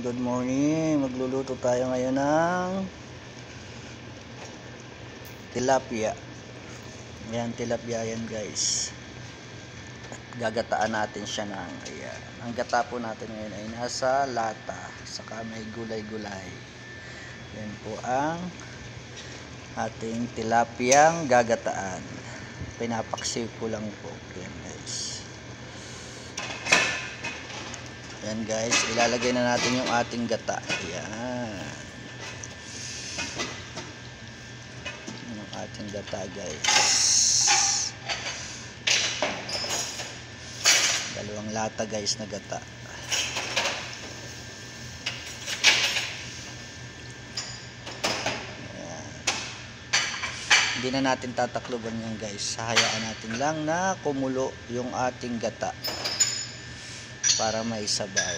good morning. Magluluto tayo ngayon ng tilapia. Ayan, tilapia yan guys. At gagataan natin siya ng, ayan. Ang gata po natin ngayon ay nasa lata. Saka may gulay-gulay. Yan po ang ating tilapiyang gagataan. Pinapaksiw ko lang po. Ayan guys. Yan guys, ilalagay na natin yung ating gata. Yan. Yung ating gata guys. Dalawang lata guys na gata. Yan. Hindi na natin tatakluban yan guys. Hayaan natin lang na kumulo yung ating gata para may sabaw.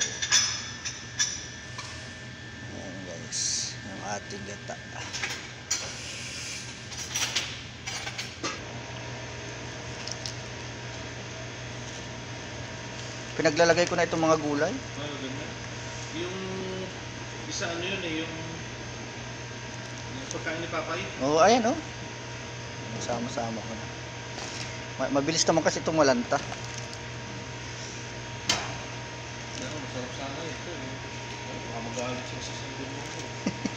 Ayan guys, yung ating gata. Pinaglalagay ko na itong mga gulay. Ganda. Yung isa ano yun eh, yung pagkain ni Papay. Oo, ayan oh. Sama-sama ko na. Mabilis naman kasi itong malanta. Masarap sana ito eh. Baka magalit siya sa sandun mo ito.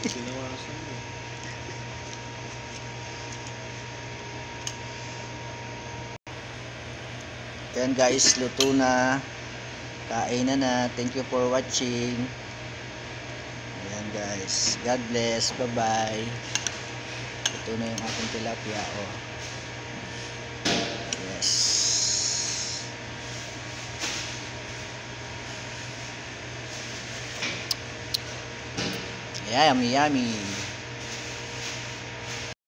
Sinawasan mo. Ayan guys, luto na. Kain na. Thank you for watching. Ayan guys. God bless. Bye-bye. Ito na yung ating tilapia. Oh. Yes. Yeah, yummy, yummy.